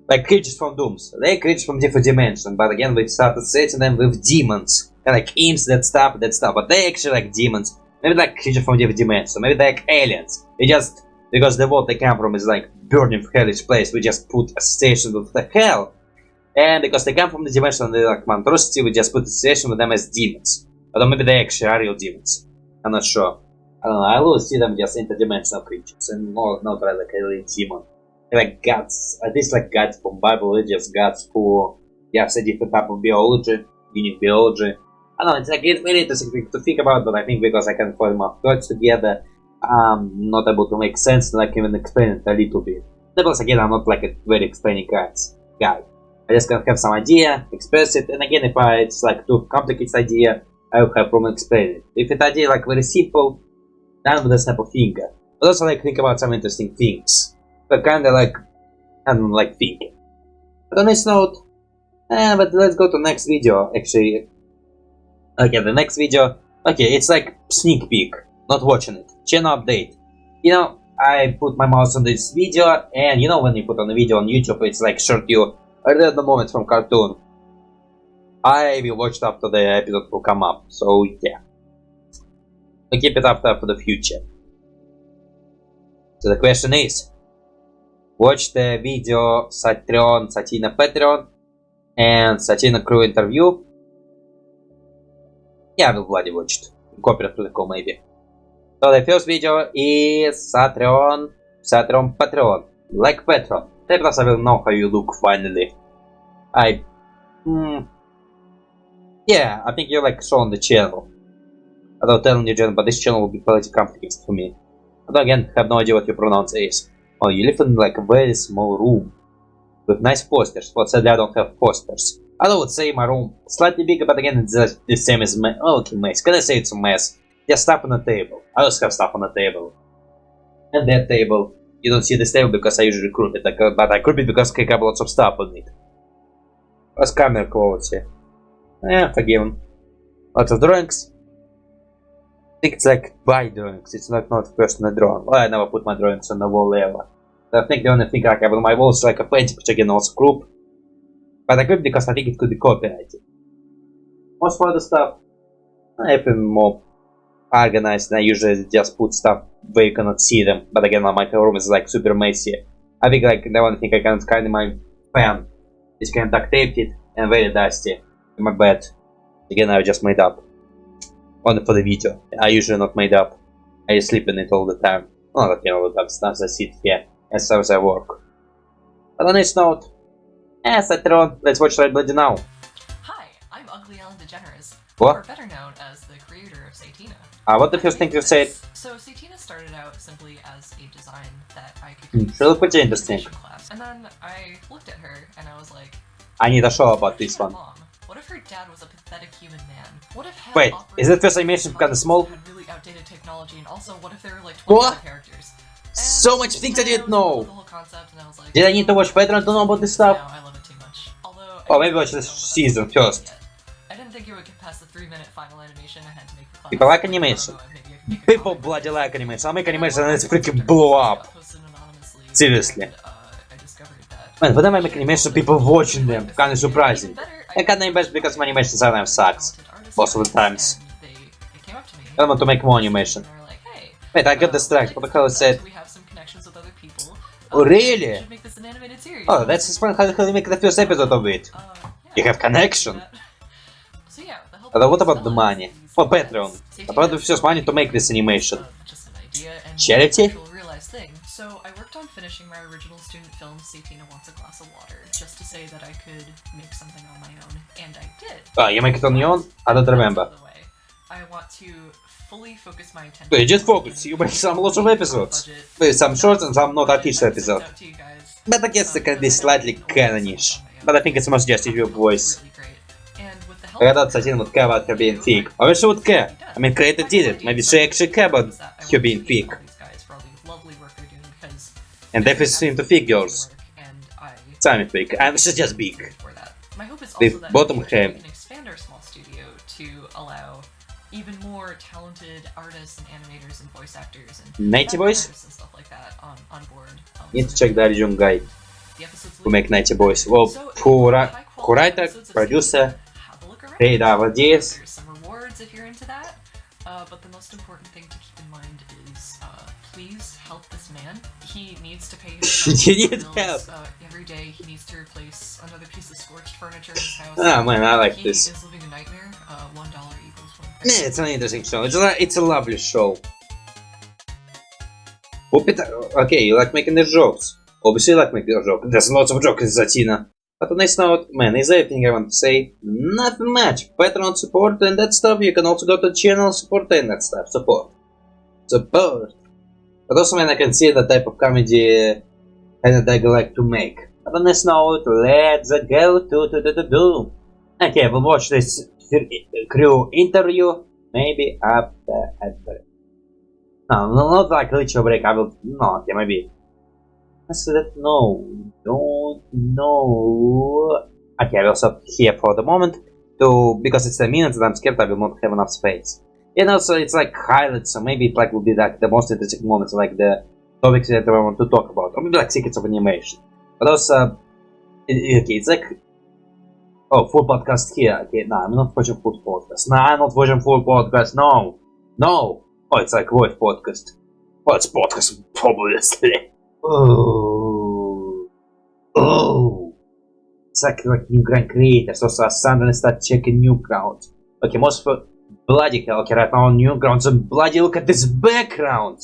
like creatures from Dooms. They're creatures from different dimensions, but again we started setting them with demons. And like imps, that stuff, but they're actually like demons. Maybe like creatures from different dimensions, maybe they're like aliens. They just... because the world they come from is like burning hellish place, we just put association with the hell. And because they come from the dimension of the like monstrosity, we just put association with them as demons. Although maybe they actually are real demons. I'm not sure. I don't know, I always see them just interdimensional creatures and not really like a real demon. They're like gods, at least like gods from Bible, they're just gods who have a different type of biology, unique biology. I don't know, it's like it's very interesting thing to think about, but I think because I can put my thoughts together, I'm not able to make sense and like even explain it a little bit. Because again, I'm not like a very explaining guy. I just can have some idea, express it, and again, if it's like too complicated idea, I will have problem explaining it. If it's idea like very simple, then with a snap of finger. But also like think about some interesting things. But kinda like, I don't like thinking. But on this note, but let's go to next video actually. Okay, the next video, okay, it's like sneak peek, not watching it. Channel update. You know, I put my mouse on this video, and you know when you put on a video on YouTube, it's like short you earlier the moment from cartoon. I will watch it after the episode will come up, so yeah. I keep it after for the future. So the question is, watch the video SATREON, Satina Patreon, and Satina crew interview. Yeah, I will bloody watch it. Copyright protocol maybe. So the first video is SATREON Patreon. Like Patreon. Perhaps I will know how you look finally. Yeah, I think you like show on the channel. I don't tell you channel, but this channel will be pretty complicated for me. But again, have no idea what your pronounce is. Oh, you live in like a very small room. With nice posters. But sadly I don't have posters. I would say my room slightly bigger, but again it's the same as my... Oh, okay, mess. Can I say it's a mess? Just stuff on the table. I also have stuff on the table. And that table. You don't see this table because I usually group it. But I group it because I have lots of stuff on it. What's camera quality? Forgiven. Lots of drawings. I think it's like by drawings. It's not personal drawing. Well, I never put my drawings on the wall ever. I think the only thing I have on my wall is like a painting, which again also group. But I group because I think it could be copyrighted. Most for the stuff, I've been more organized, and I usually just put stuff where you cannot see them. But again, my room is like super messy. I think like the only thing I can kind of my fan is kind of duct taped it and very dusty. In my bed. Again, I just made up. Only for the video. I usually not made up. I just sleep in it all the time. Not again all the time. Sometimes I sit here and sometimes I work. But on this note, SATREON, let's watch Red Bloody now. Hi, I'm Ugly Ellen DeGeneres, What? or better known as the creator of Satina. What the first thing you said? So Satina started out simply as a design that I could use She looked pretty in interesting. animation class. And then I looked at her and I was like, I need a show about what if this she had a one. mom? What if her dad was a pathetic human man? What if Wait, is that first animation kinda small? Had really outdated technology, and also what if there were like 20 What? other characters? So much things I didn't know. The whole concept, and I was like, Did I need to watch Patreon to know about this stuff? No, I love it too much. Although, Oh, maybe watch this season first. I didn't think it would get past the 3-minute final animation I had to make for class. People like I don't animation. know, maybe I could make a People comic bloody or like something. animation. I'll make animation And and I it's looked freaking at blow it, up. posted anonymously, Seriously. and, I discovered that. Man, whenever I make animation, people watching them. Kinda surprising. I kinda embarrassed because my animation sometimes sucks. Most of the times. They came up to me. I want to make more animation. And they were like, hey, Wait, I got distracted. What the hell is that? we have some connections with other people. Oh, really? We should make this an animated series. Oh, that's explain how you make the first episode of it. Yeah. You have connection. So yeah, with the help But of what these about the fellas, money? these For guys, Patreon. Satina I probably Has just money to make this animation. just an idea and Charity? an actual realized thing. So I worked on finishing my original student film, Satina Wants a Glass of Water, just to say that I could make something on my own, and I did. Oh, you make it on your own? I don't remember. By the way, I want to fully focus my attention. So you just on focus, getting you make some a lots of budget, episodes. With some shorts and some not artistic episodes. out to you guys. But I guess it can be slightly canonish. But I think it's most just your voice. Really great. And with the help I thought of Satina would care about her being thick. I wish she would care. I mean, creator did it. Maybe she actually care about her being thick. And definitely seem to thick girls. Sami thick. And she's just big. My hope is The also that bottom in the future half. we can expand our small studio to allow even more talented artists and animators and voice actors and NautiBuoys? and stuff like that on board. Need to so check the original guy the episodes who make NautiBuoys. Well, So, who high-quality writer, episodes of producer, Satina, have a look around. create our ideas. There's some rewards if you're into that. But the most important thing to keep in mind is please help this man. He needs to pay his You need bills, help. every day. He needs to replace another piece of scorched furniture in his house. Ah, man, I like He this. is living a nightmare. $1 equals $1. Yeah, it's an interesting show. It's a lovely show. Okay, you like making the jokes. Obviously you like making the jokes. There's lots of jokes in Satina. But on this note, man, is there anything I want to say? Nothing much. Patreon support and that stuff. You can also go to the channel, support and that stuff. Support. But also, man, I can see the type of comedy Daigle like to make. But on this note, let's go to. Okay, we'll watch this crew interview. Maybe after. No, not like Lucia break. I will. No, okay, maybe. Let's let no. Don't know. Okay, I will stop here for the moment. Because it's a minute and I'm scared I will not have enough space. And also it's like highlights, so maybe it like will be like the most interesting moments, like the topics that I want to talk about, or maybe like secrets of animation. But also, okay, it's like, oh, full podcast here. Okay, no, I'm not watching full podcast. No, I'm not watching full podcast. No. Oh, it's like voice podcast. Oh, it's podcast, obviously. Oh. It's like Newgrounds creators. Also, I suddenly start checking Newgrounds. Okay, most for bloody hell. Okay, right now on Newgrounds, and bloody look at this background.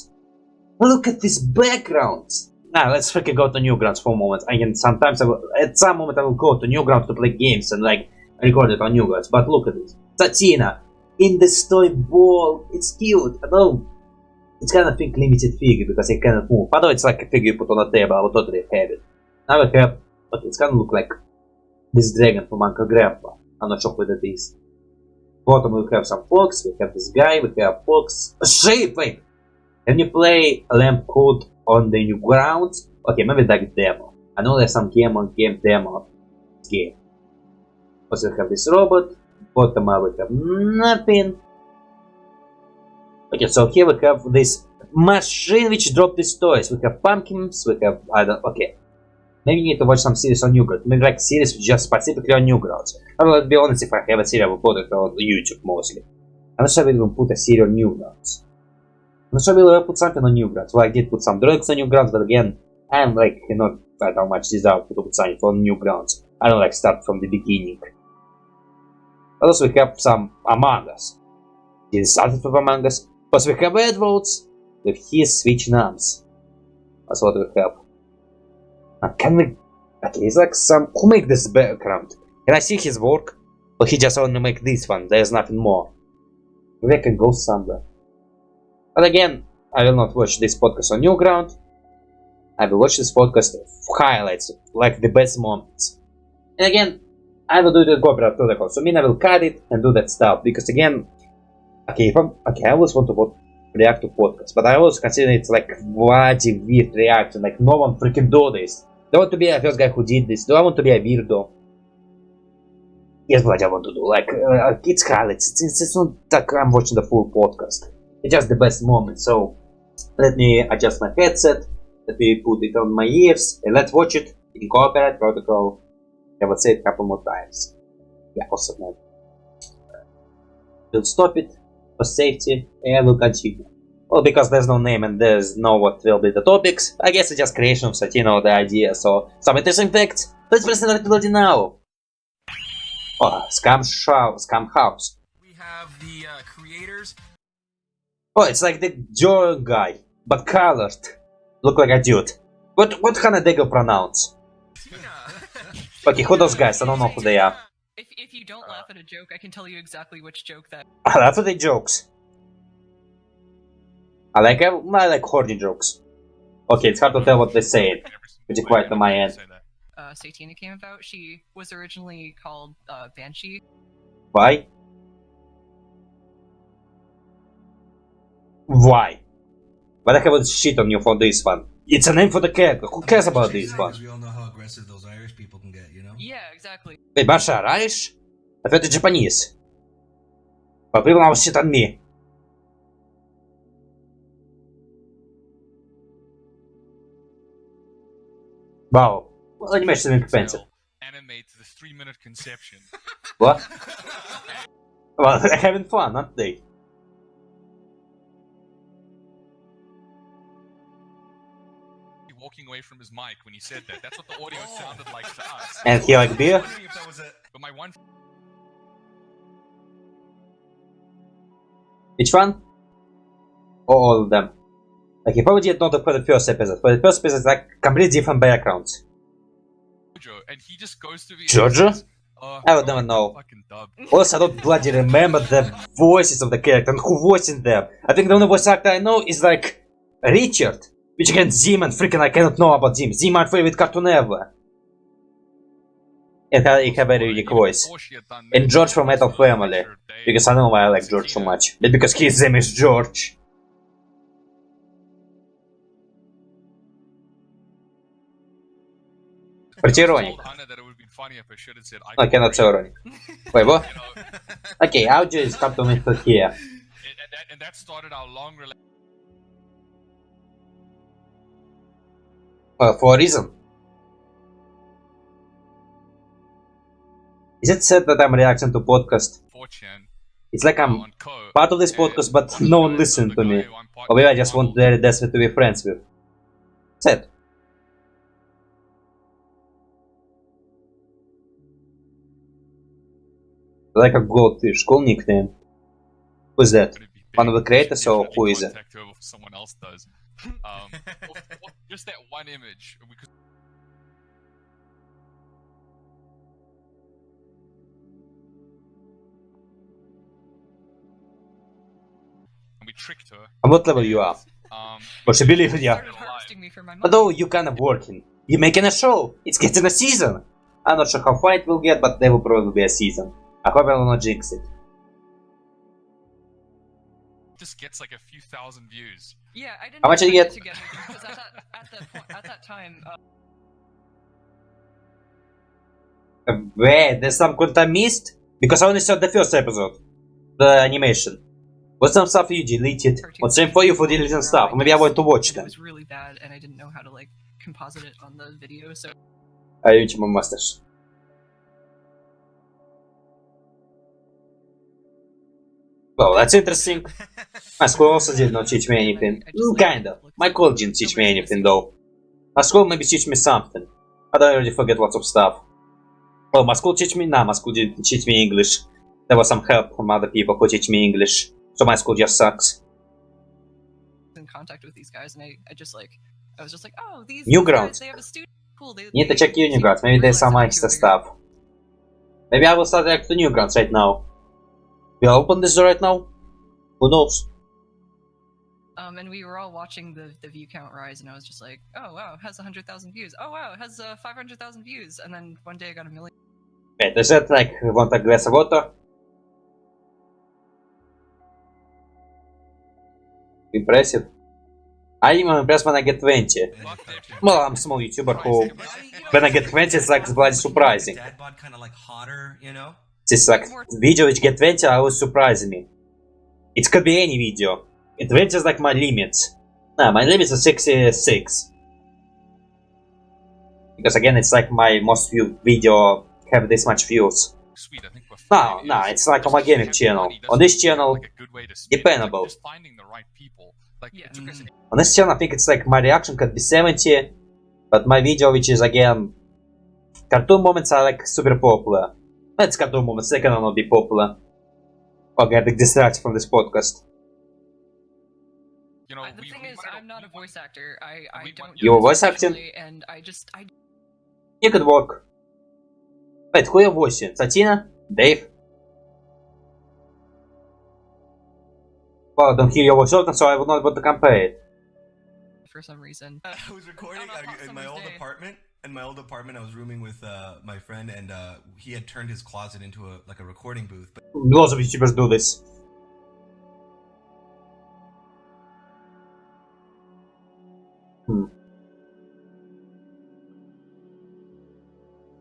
Look at this background. Nah, let's freaking go to Newgrounds for a moment. I can sometimes, at some moment, I will go to Newgrounds to play games and like record it on Newgrounds. But look at this, Satina in the toy ball. It's cute. Although it's kind of big limited figure because it cannot move. Although it's like a figure you put on a table, I would totally have it. Now we have, but it's kind of look like this dragon from Uncle Grandpa. I'm not sure what it is. Bottom we have some fox, we have this guy, we have fox. Sheep! Wait! Can you play Lamp Code on the Newgrounds? Okay, maybe like demo. I know there's some game demo. Game. Also we have this robot. Bottom we have nothing. Okay, so here we have this machine which dropped these toys. We have pumpkins, we have okay. Maybe you need to watch some series on Newgrounds. Maybe like series just specifically on Newgrounds. I will be honest, if I have a series, I will put it on YouTube mostly. I'm not sure I will put a series on Newgrounds. I'm not sure I will put something on Newgrounds. Well, I did put some drugs on Newgrounds, but again, I'm like not quite how much desire to put something on Newgrounds. I don't like start from the beginning. But also we have some Among Us. This started from Among Us. Plus we have Edwards with his switch arms. That's what we have. Can we... Okay, it's like some... Who make this background? Can I see his work? Or he just only make this one, there's nothing more. Maybe I can go somewhere. But again, I will not watch this podcast on Newgrounds. I will watch this podcast of highlights, like the best moments. And again, I will do the copyright protocol, so I will cut it and do that stuff. Because again, I always want to react to podcasts, but I always consider it like bloody weird reaction, like no one freaking do this. Do I want to be the first guy who did this? Do I want to be a weirdo? Yes, what I want to do. Like, it's highlights. It's not like I'm watching the full podcast. It's just the best moment. So, let me adjust my headset. Let me put it on my ears. And let's watch it in copyright protocol. I would say it a couple more times. Yeah, also not. We'll stop it for safety and we'll continue. Well, because there's no name and there's no what will be the topics, I guess it's just creation of Satina, the idea. So, some interesting facts. Let's present it already now. Oh, Scumhouse. We have the creators. Oh, it's like the Joe guy, but colored. Look like a dude. What can a Daigle pronounce? Okay, who those guys? I don't know who they are. If you don't laugh at a joke, I can tell you exactly which joke that. I laugh at the jokes. I like horny jokes. Okay, it's hard to tell what they say. Pretty quiet on my end. Satina came about. She was originally called Banshee. Why? Why? But I would shit on you for this one. It's a name for the character. Who cares about this one? We all know how aggressive those Irish people can get, you know? Yeah, exactly. Wait, Masha, Irish? I thought it's Japanese. But people now shit on me. Wow. Well, animation is expensive. Animate the 3-minute conception. What? Well, they're having fun, aren't they? Walking away from his mic when he said that. That's what the audio sounded like to us. And he like beer? Wondering if that was it. But my one. Which one? Or all of them? Like, he probably did not for the first episode. For the first episode, like, completely different backgrounds. And he just goes to the. Jojo? Oh, I would never know. Fucking dub. Also, I don't bloody remember the voices of the character and who voicing them. I think the only voice actor I know is like Richard. Which again, Zim and freaking I cannot know about Zim. Zim, my favorite cartoon ever. And he have a very unique voice. And George from Metal Family. Because I don't know why I like George so much. But because his name is George. Pretty ironic. I cannot say ironic. Wait, what? Okay, I'll just stop to make it here. And that started our long relationship. Well, for a reason. Is it sad that I'm reacting to podcast? It's like I'm part of this podcast, but no one listens to me. Or maybe I just want very desperate to be friends with. Sad. Like a goldfish, cool nickname. Who's that? One of the creators, or who is it? Someone else does. Just that one image. And we tricked her. And what level you are? But she believe in you. Started harvesting me for my money. Although you kind of working. You're making a show. It's getting a season. I'm not sure how far it will get, but there will probably be a season. I hope I will not jinx it. Just gets like a few thousand views. Yeah, I didn't. How much did you expect get? it to anything, because at that time. Wait, there's some content I missed? Because I only saw the first episode. The animation. What's some stuff you deleted? What's same for you for deleting stuff? Maybe I want to watch It them. was really bad, and I didn't know how to like composite it on the video, so. I reach my masters. Well, that's interesting. My school also did not teach me anything. Kind of. My college didn't teach me anything though. My school maybe teach me something. But I already forget lots of stuff. Well, my school teach me... Nah, my school didn't teach me English. There was some help from other people who teach me English. So my school just sucks. In contact with these guys, and I was just like, oh, these Newgrounds. guys, they have a student. Cool. Need to check Newgrounds. Maybe there's some extra stuff. Maybe I will start react to Newgrounds right now. Will I open this door right now? Who knows? And we were all watching the view count rise, and I was just like, oh wow, it has 100,000 views. Oh wow, it has 500,000 views. And then one day I got 1 million. Wait, is that like want a glass of water? Impressive. I even impressed when I get 20. Well, I'm a small YouTuber who, when I get 20, it's like bloody surprising. Dad bod kind of like hotter, you know? It's like video which get 20 always surprising me. It could be any video. It 20 is like my limit. Nah, my limit is 66. Because again, it's like my most viewed video have this much views. Sweet, I think we're No, fine. no, it's like on my gaming channel. On this channel, Like a good way to spin. dependable. Just finding the right people. Like, Yeah. it took us On this channel, I think it's like my reaction could be 70, but my video, which is again cartoon moments, are like super popular. It's cartoon moments, they cannot be popular. Or get distracted from this podcast. You know, The thing is, I'm not a voice actor. I we don't. want- do You're this voice acting? professionally, And I You could work. Wait, who your voice? Satina? Dave? Well, I don't hear your voice often, so I would not want to compare it. for some reason. I was recording On a hot in my summer's old day. apartment. In my old apartment, I was rooming with my friend, and he had turned his closet into a recording booth. But Lots of YouTubers do this.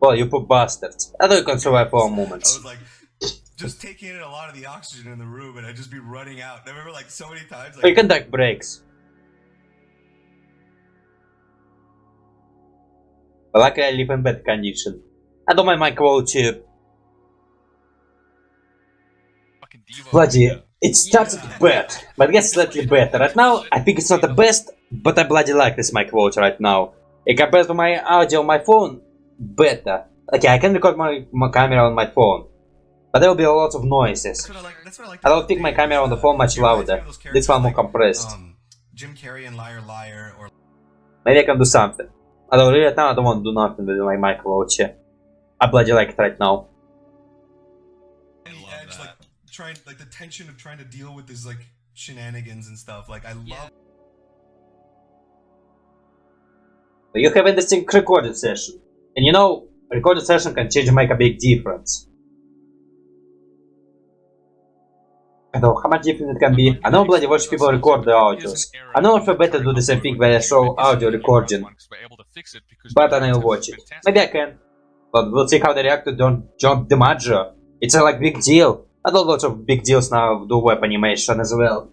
Well, you poor bastards. I know you can survive for I moments. was like, just taking in a lot of the oxygen in the room, and I'd just be running out. And I remember like so many times. Or you Like, can take breaks. But luckily I live in bad condition. I don't mind my quality. fucking diva. Bloody, it started bad, but gets slightly better. Right now, I think it's not the best, but I bloody like this mic quality right now. And compared to my audio on my phone, better. Okay, I can record my camera on my phone, but there will be a lot of noises. that's what I like. I don't think my camera on the phone much louder. This one more compressed. Jim Carrey and Liar Liar, or Maybe I can do something. Although right now I don't want to do nothing with my mic quality. I bloody like it right now. the edge, like trying, like the tension of trying to deal with this like shenanigans and stuff. Like I love. You have interesting recording session. And you know, recording session can change and make a big difference. I don't know how much different it can be. I know bloody watch people record the audios. I know if I better do the same thing where I show audio recording, but I never watch it. Maybe I can. But we'll see how they react to John DiMaggio. It's a like big deal. I know lots of big deals now do web animation as well.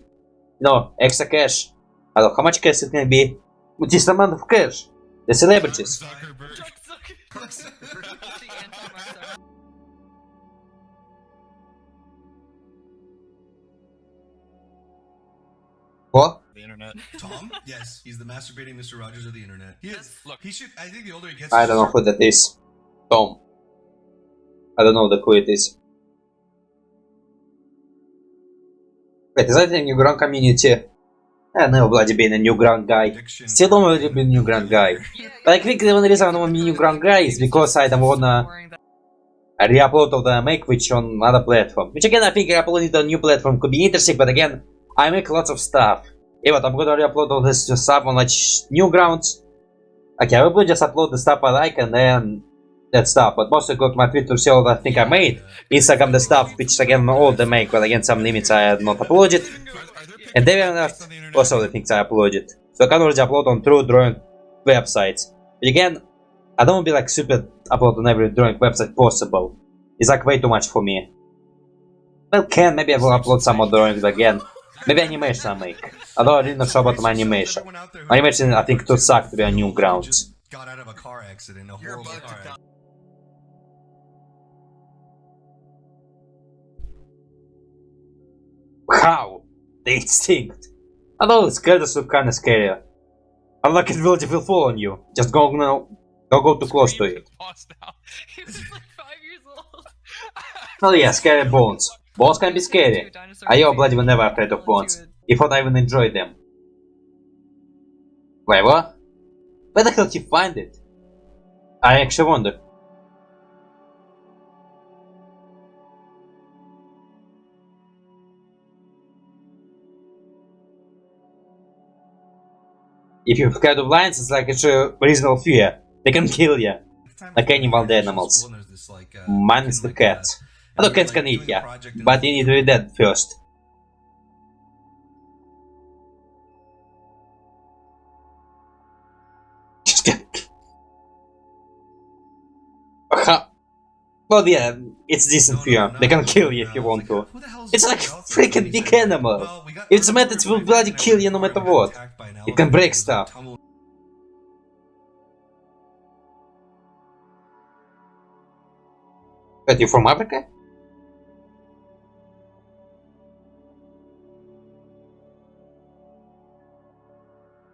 No, extra cash. I don't know how much cash it can be. With this amount of cash. The celebrities. What? The internet. Tom? Yes, he's the masturbating Mr. Rogers of the internet. He is. Look, He should. I think the older he gets, I don't know who that is. Tom. I don't know who it is. Wait, is that a Newground community? I never bloody been a Newground guy. addiction. Still don't really be a Newground guy. But I think the only reason I don't want to be a Newground guy is because I don't wanna re-upload of the make which on other platform. Which again I think re-uploading to a new platform could be interesting, but again, I make lots of stuff. Yeah, but I'm gonna re-upload all this stuff on like Newgrounds. Okay, I will just upload the stuff I like and then that stuff. But mostly go to my Twitter to see all the thing I made. Instagram the stuff which again all the make, but again some limits I had not uploaded. And then also the things I uploaded. So I can already upload on true drawing websites. But again, I don't want to be like super upload on every drawing website possible. It's like way too much for me. Well, maybe I will upload some more drawings again. Maybe animation I make. Although I'm really not sure about my animation. My animation I think too suck to be on Newgrounds. Got out of a car accident, a horrible car accident. How? The instinct. Although it's kinda scary. Unlike it will fall on you. Just go now. Don't go too close to it. He was like 5 years old. Oh yeah, scary bones. Bones can be scary. I bloody was never afraid of bones. If not, I even enjoy them. Wait, what? Where the hell did you find it? I actually wonder. if you're scared of lions, it's like it's a reasonable fear. They can kill you. Like any wild animals. Minus the cat. Although cats can eat, yeah. But you need to eat that first. Well, yeah, it's decent fear. They can kill you if you want to. It's like a freaking big animal. If it's mad, it will bloody kill you no matter what. It can break stuff. But you from Africa?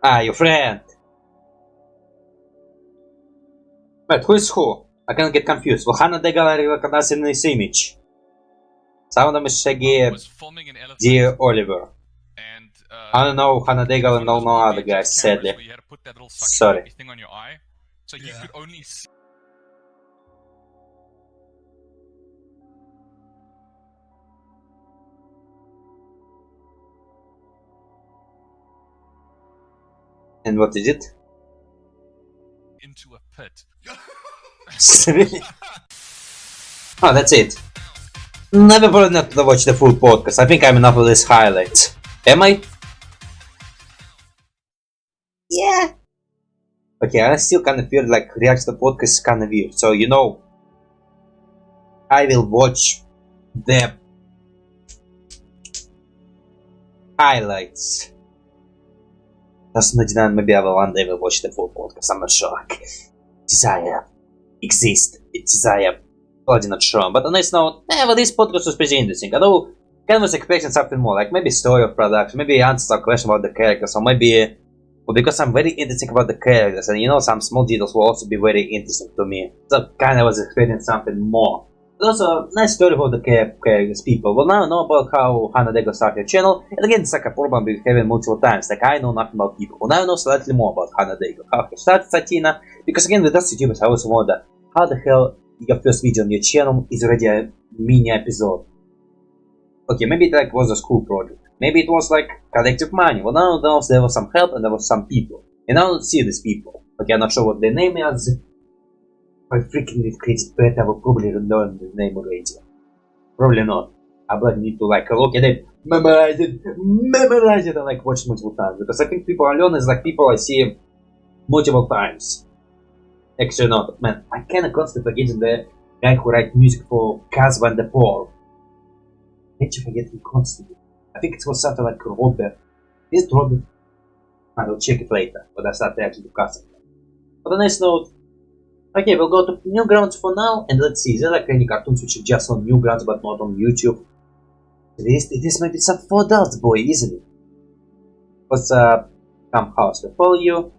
Ah, your friend. But who is who? I can get confused. Well, Hannah Daigle I recognize in this image. Some of them is Shaggy, dear Oliver. And I don't know Hannah Daigle and no other guys, sadly. You had to put that little Sorry. thing on your eye, so you could only see. And what is it? Into a pit. Oh, that's it. Never bother not to watch the full podcast. I think I'm enough of this highlights. Am I? Yeah. Okay, I still kind of feel like react to the podcast is kind of weird. So, you know, I will watch the highlights. Maybe I will one day will watch the full podcast. I'm not sure. Like, desire exists. Desire. Bloody not sure. But on this note, well, this podcast was pretty interesting. Although, kind of was expecting something more, like maybe story of production, maybe answer some question about the characters, or maybe, well, because I'm very interesting about the characters, and you know, some small details will also be very interesting to me. So, kind of was expecting something more. But also, nice story about the characters, people. Well, now I know about how Hannah Daigle started her channel, and again, it's like a problem with having multiple times. Like, I know nothing about people. Well, now I know slightly more about Hannah Daigle, how she started Satina, because again, with us YouTubers, I always wonder, how the hell your first video on your channel is already a mini episode? Okay, maybe it like was a school project. Maybe it was like collective money. Well, now there was some help and there was some people. And I don't see these people. Okay, I'm not sure what their name is. If I freaking read credit better, I will probably learn the name already. Probably not. I but need to like look at it, memorize it, and like watch multiple times. Because I think people I learn is like people I see multiple times. Actually not, man, I kinda constantly forgetting the guy who writes music for Kaz Van de Paul. I actually forget him constantly. I think it was something like Robert. Is it Robert? I will check it later, but I started actually discussing it. On a nice note, okay, we'll go to Newgrounds for now, and let's see, is there like any cartoons which are just on Newgrounds but not on YouTube? This might be something for adults, boy, isn't it? What's up? Scumhouse will follow you.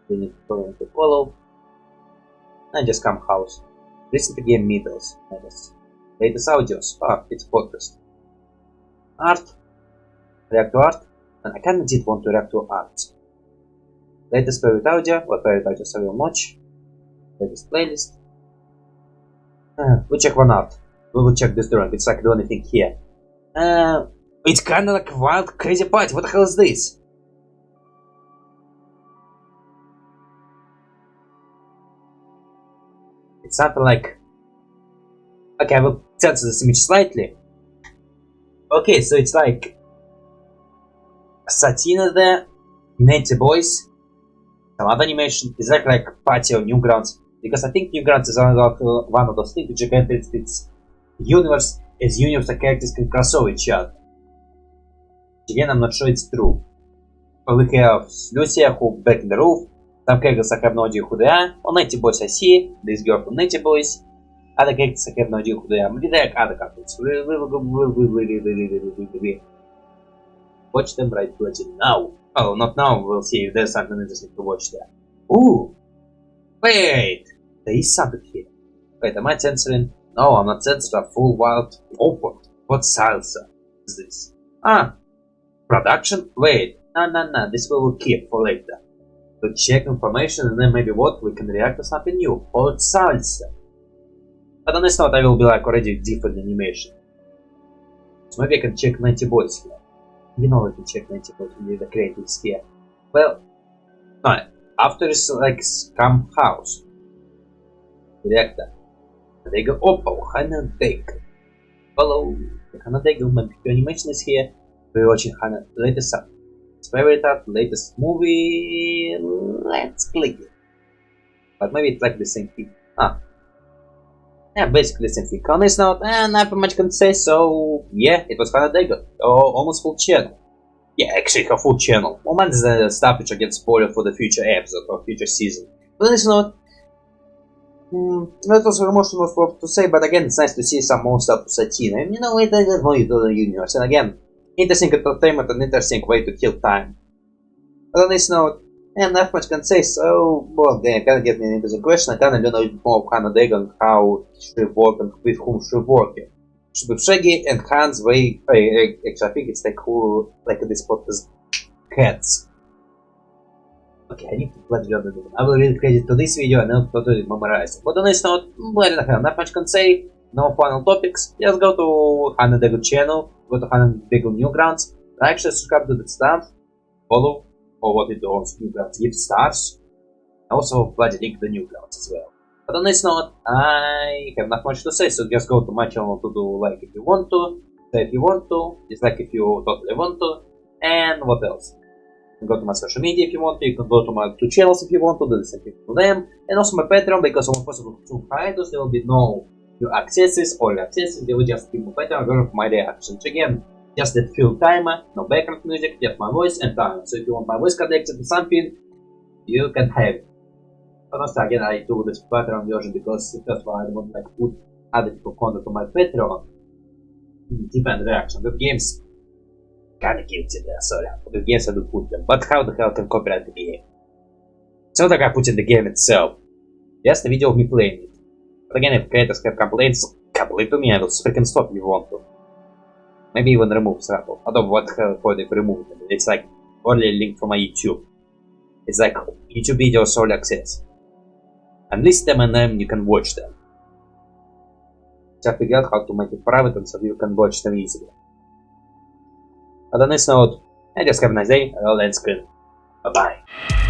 We need to follow. And just Scumhouse. Listen to game middles. Latest audios. Ah, it's podcast. Art. React to art. And I kinda did want to react to art. Latest favorite audio. What favorite audio I will watch. Latest playlist. We'll check one art. We will check this drawing. It's like the only thing here. It's kinda like a wild, crazy party. What the hell is this? It's something like... Okay, I will censor this image slightly. Okay, so it's like... Satina there, NautiBuoys, some other animation. It's like party on Newgrounds. Because I think Newgrounds is one of those things which again its universe as universe the characters can cross over each other. Again, I'm not sure it's true. But we have Lucia who back in the roof. Some characters I have no idea who they are. On NautiBuoys I see. This girl from NautiBuoys. Other characters I have no idea who they are. Maybe they are other cartoons. Watch them right now. Oh, not now. We'll see if there's something interesting to watch there. Ooh! Wait! There is something here. Wait, am I censoring? No, I'm not censoring. Full wild open. What salsa is this? Ah! Production? Wait. No. This we will keep for later. To check information and then maybe what we can react to something new. Hot salsa. But on this note I will be like already different animation. So maybe I can check NautiBuoys here. You know, let me check the creatives here. Well, no, after it's like Scumhouse director. Daigle, Hannah Daigle. Hello, Hannah Daigle, my animation is here. We're watching Hannah latest favorite art, latest movie. Let's click it. But maybe it's like the same thing. Yeah, basically the same thing. On this note, not much can say, so yeah, it was Hannah Daigle. Almost full channel. Yeah, actually her full channel. Moment is the stuff which I get spoiled for the future episode or future season. On this note, that was almost not what to say, but again, it's nice to see some more stuff to Satina. And you know, it doesn't know you to the universe. And again, interesting entertainment and interesting way to kill time. But on this note, not much can say, so, well, again, kind of get me an interesting question. I kind of don't know more of Hannah Daigle and how she worked and with whom she worked. With Shaggy and Hans, actually, I think it's like who, like this podcast, cats. Okay, I need to plug the other video. I will read credit to this video and I'll totally memorize it. But on this note, not much can say, no final topics. Just go to Hannah Daigle channel, go to Hannah Daigle Newgrounds, like, share, subscribe to the stuff, follow, or what it does, Newgrounds, give stars. Also, bloody link the Newgrounds as well. But on this note, I have not much to say, so just go to my channel to do like if you want to, say if you want to, dislike if you totally want to, and what else? You can go to my social media if you want to, you can go to my 2 channels if you want to, do the same thing to them, and also my Patreon, because I'm possible to hiatus, there will be no new accesses or accesses, they will just be my Patreon version of my reactions. Again, just that fill timer, no background music, just my voice and time. So if you want my voice connected to something, you can have it. But also again, I do this Patreon version because that's why I don't like put other people content on my Patreon. Depend reaction. With games, kinda guilty there, sorry. With games I do put them. But how the hell can copyright the game? It's not like I put in the game itself. Just a video of me playing it. But again, if creators have complaints, complain to me, I will freaking stop if you want to. Maybe even remove Srapo. I don't know what the hell for they've removed it. It's like only a link from my YouTube. It's like YouTube videos all access. And list them and then you can watch them. Just figure out how to make it private and so you can watch them easily. But on this note, I just have a nice day, I'll end screen. Bye bye.